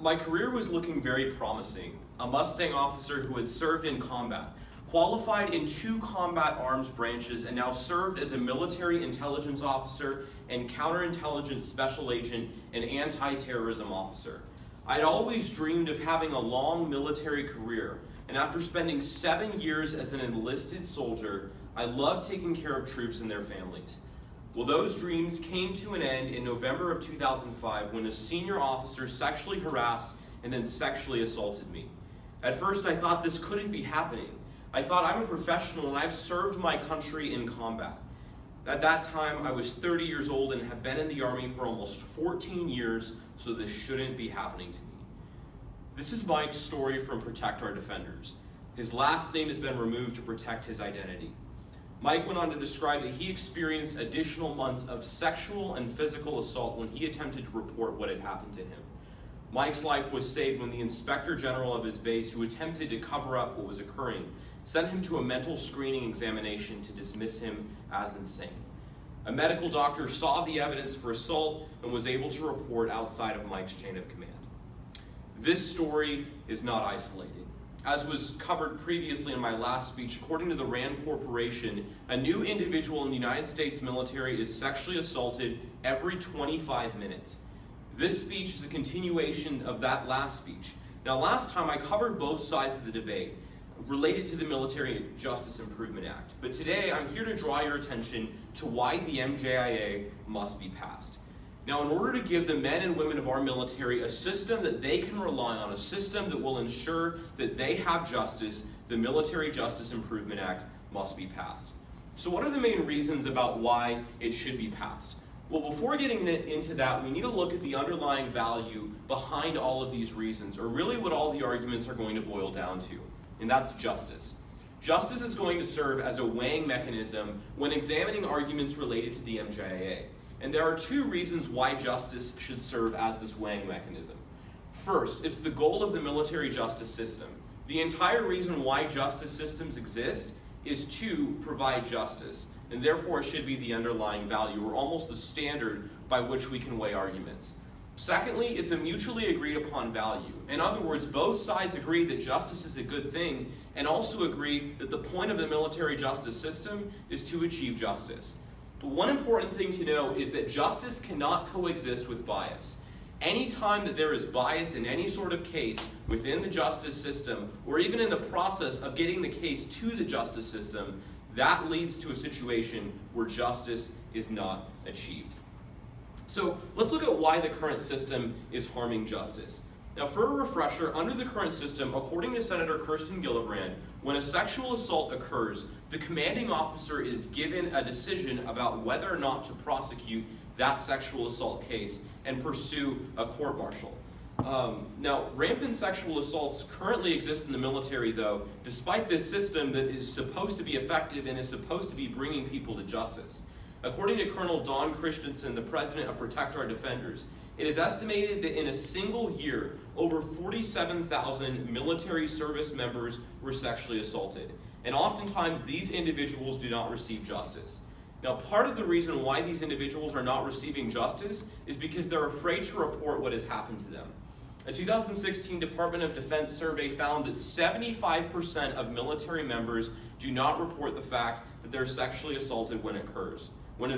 My career was looking very promising. A Mustang officer who had served in combat, qualified in 2 combat arms branches, and now served as a military intelligence officer and counterintelligence special agent and anti-terrorism officer. I had always dreamed of having a long military career, and after spending 7 years as an enlisted soldier, I loved taking care of troops and their families. Well, those dreams came to an end in November of 2005 when a senior officer sexually harassed and then sexually assaulted me. At first, I thought this couldn't be happening. I thought, I'm a professional and I've served my country in combat. At that time, I was 30 years old and had been in the Army for almost 14 years, so this shouldn't be happening to me. This is Mike's story from Protect Our Defenders. His last name has been removed to protect his identity. Mike went on to describe that he experienced additional months of sexual and physical assault when he attempted to report what had happened to him. Mike's life was saved when the Inspector General of his base, who attempted to cover up what was occurring, sent him to a mental screening examination to dismiss him as insane. A medical doctor saw the evidence for assault and was able to report outside of Mike's chain of command. This story is not isolated. As was covered previously in my last speech, according to the RAND Corporation, a new individual in the United States military is sexually assaulted every 25 minutes. This speech is a continuation of that last speech. Now, last time I covered both sides of the debate related to the Military Justice Improvement Act, but today I'm here to draw your attention to why the MJIA must be passed. Now, in order to give the men and women of our military a system that they can rely on, a system that will ensure that they have justice, the Military Justice Improvement Act must be passed. So what are the main reasons about why it should be passed? Well, before getting into that, we need to look at the underlying value behind all of these reasons, or really what all the arguments are going to boil down to, and that's justice. Justice is going to serve as a weighing mechanism when examining arguments related to the MJIA. And there are 2 reasons why justice should serve as this weighing mechanism. First, it's the goal of the military justice system. The entire reason why justice systems exist is to provide justice, and therefore it should be the underlying value, or almost the standard by which we can weigh arguments. Secondly, it's a mutually agreed upon value. In other words, both sides agree that justice is a good thing, and also agree that the point of the military justice system is to achieve justice. But one important thing to know is that justice cannot coexist with bias. Any time that there is bias in any sort of case within the justice system, or even in the process of getting the case to the justice system, that leads to a situation where justice is not achieved. So let's look at why the current system is harming justice. Now, for a refresher, under the current system, according to Senator Kirsten Gillibrand, when a sexual assault occurs, the commanding officer is given a decision about whether or not to prosecute that sexual assault case and pursue a court-martial. Now, rampant sexual assaults currently exist in the military, though, despite this system that is supposed to be effective and is supposed to be bringing people to justice. According to Colonel Don Christensen, the president of Protect Our Defenders, it is estimated that in a single year, over 47,000 military service members were sexually assaulted. And oftentimes, these individuals do not receive justice. Now, part of the reason why these individuals are not receiving justice is because they're afraid to report what has happened to them. A 2016 Department of Defense survey found that 75% of military members do not report the fact that they're sexually assaulted when it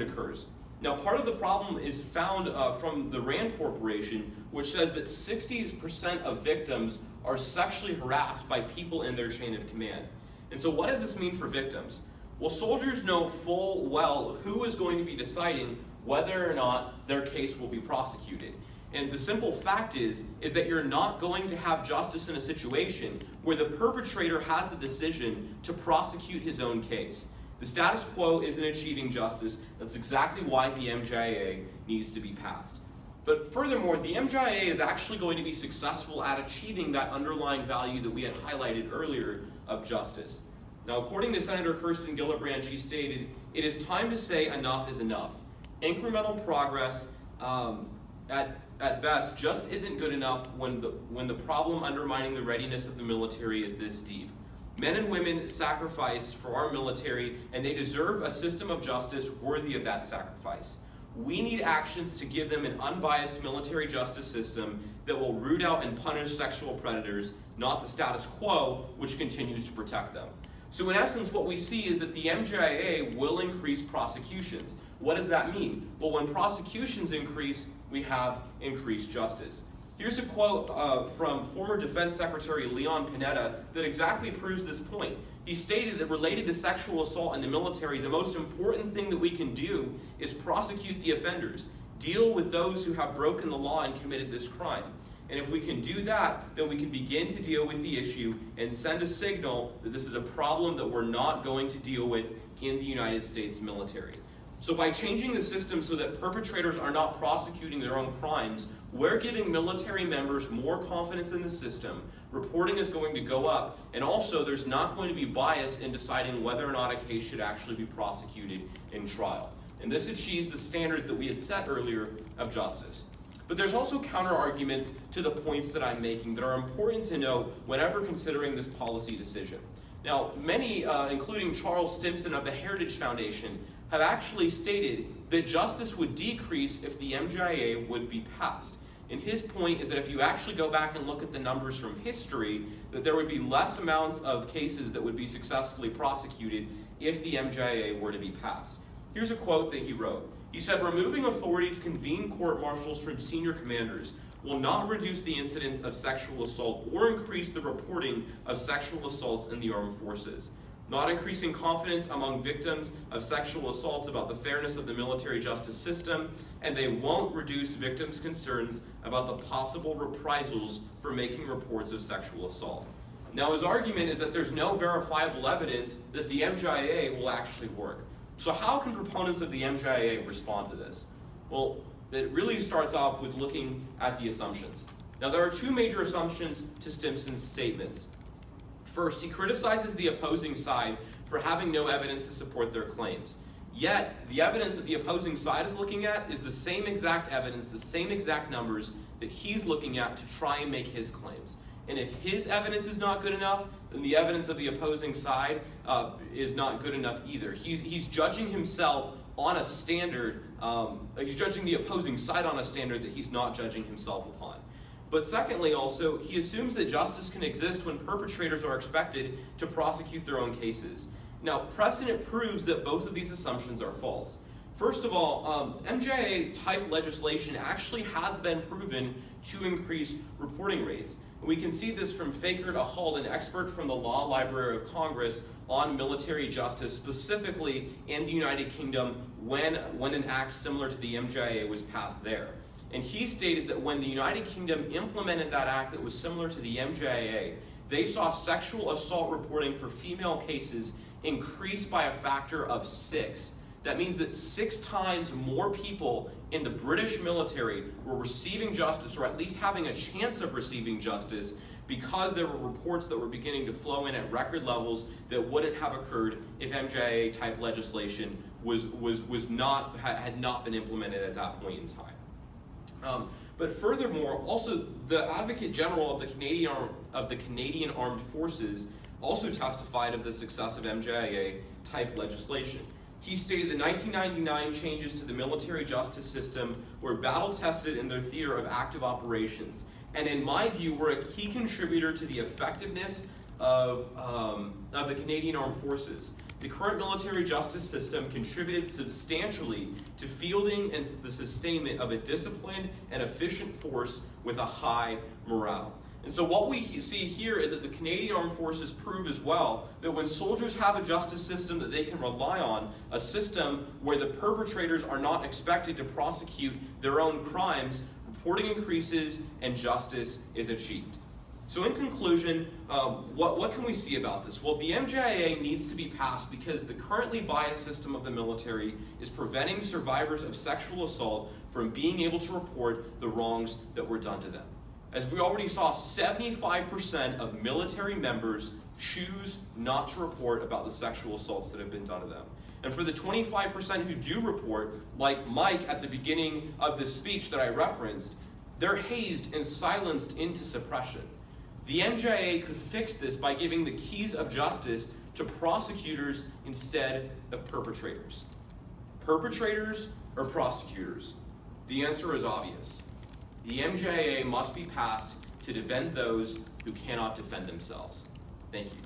occurs. Now, part of the problem is found from the RAND Corporation, which says that 60% of victims are sexually harassed by people in their chain of command. And so what does this mean for victims? Well, soldiers know full well who is going to be deciding whether or not their case will be prosecuted. And the simple fact is that you're not going to have justice in a situation where the perpetrator has the decision to prosecute his own case. The status quo isn't achieving justice. That's exactly why the MJIA needs to be passed. But furthermore, the MJIA is actually going to be successful at achieving that underlying value that we had highlighted earlier of justice. Now, according to Senator Kirsten Gillibrand, she stated, "It is time to say enough is enough. Incremental progress at best just isn't good enough when the problem undermining the readiness of the military is this deep. Men and women sacrifice for our military, and they deserve a system of justice worthy of that sacrifice. We need actions to give them an unbiased military justice system that will root out and punish sexual predators, not the status quo, which continues to protect them. So in essence, what we see is that the MJIA will increase prosecutions. What does that mean? Well, when prosecutions increase, we have increased justice. Here's a quote from former Defense Secretary Leon Panetta that exactly proves this point. He stated that related to sexual assault in the military, the most important thing that we can do is prosecute the offenders, deal with those who have broken the law and committed this crime. And if we can do that, then we can begin to deal with the issue and send a signal that this is a problem that we're not going to deal with in the United States military. So by changing the system so that perpetrators are not prosecuting their own crimes, we're giving military members more confidence in the system, reporting is going to go up, and also there's not going to be bias in deciding whether or not a case should actually be prosecuted in trial. And this achieves the standard that we had set earlier of justice. But there's also counter-arguments to the points that I'm making that are important to know whenever considering this policy decision. Now, many, including Charles Stimson of the Heritage Foundation, have actually stated that justice would decrease if the MJIA would be passed. And his point is that if you actually go back and look at the numbers from history, that there would be less amounts of cases that would be successfully prosecuted if the MJIA were to be passed. Here's a quote that he wrote. He said, "Removing authority to convene court-martials from senior commanders will not reduce the incidence of sexual assault or increase the reporting of sexual assaults in the armed forces. Not increasing confidence among victims of sexual assaults about the fairness of the military justice system, and they won't reduce victims' concerns about the possible reprisals for making reports of sexual assault." Now, his argument is that there's no verifiable evidence that the MJIA will actually work. So how can proponents of the MJIA respond to this? Well, it really starts off with looking at the assumptions. Now, there are two major assumptions to Stimson's statements. First, he criticizes the opposing side for having no evidence to support their claims. Yet, the evidence that the opposing side is looking at is the same exact evidence, the same exact numbers that he's looking at to try and make his claims. And if his evidence is not good enough, then the evidence of the opposing side is not good enough either. He's judging himself on a standard, he's judging the opposing side on a standard that he's not judging himself upon. But secondly, also, he assumes that justice can exist when perpetrators are expected to prosecute their own cases. Now, precedent proves that both of these assumptions are false. First of all, MJIA-type legislation actually has been proven to increase reporting rates. We can see this from Faker to Hull, an expert from the Law Library of Congress on military justice, specifically in the United Kingdom when an act similar to the MJIA was passed there. And he stated that when the United Kingdom implemented that act that was similar to the MJIA, they saw sexual assault reporting for female cases increase by a factor of 6. That means that 6 times more people in the British military were receiving justice, or at least having a chance of receiving justice, because there were reports that were beginning to flow in at record levels that wouldn't have occurred if MJIA-type legislation had not been implemented at that point in time. But furthermore, also the Advocate General of the Canadian Armed Forces also testified of the success of MJIA-type legislation. He stated the 1999 changes to the military justice system were battle-tested in their theater of active operations, and in my view were a key contributor to the effectiveness of the Canadian Armed Forces. The current military justice system contributed substantially to fielding and the sustainment of a disciplined and efficient force with a high morale. And so what we see here is that the Canadian Armed Forces prove as well that when soldiers have a justice system that they can rely on, a system where the perpetrators are not expected to prosecute their own crimes, reporting increases and justice is achieved. So in conclusion, what can we see about this? Well, the MJIA needs to be passed because the currently biased system of the military is preventing survivors of sexual assault from being able to report the wrongs that were done to them. As we already saw, 75% of military members choose not to report about the sexual assaults that have been done to them. And for the 25% who do report, like Mike at the beginning of this speech that I referenced, they're hazed and silenced into suppression. The MJIA could fix this by giving the keys of justice to prosecutors instead of perpetrators. Perpetrators or prosecutors? The answer is obvious. The MJA must be passed to defend those who cannot defend themselves. Thank you.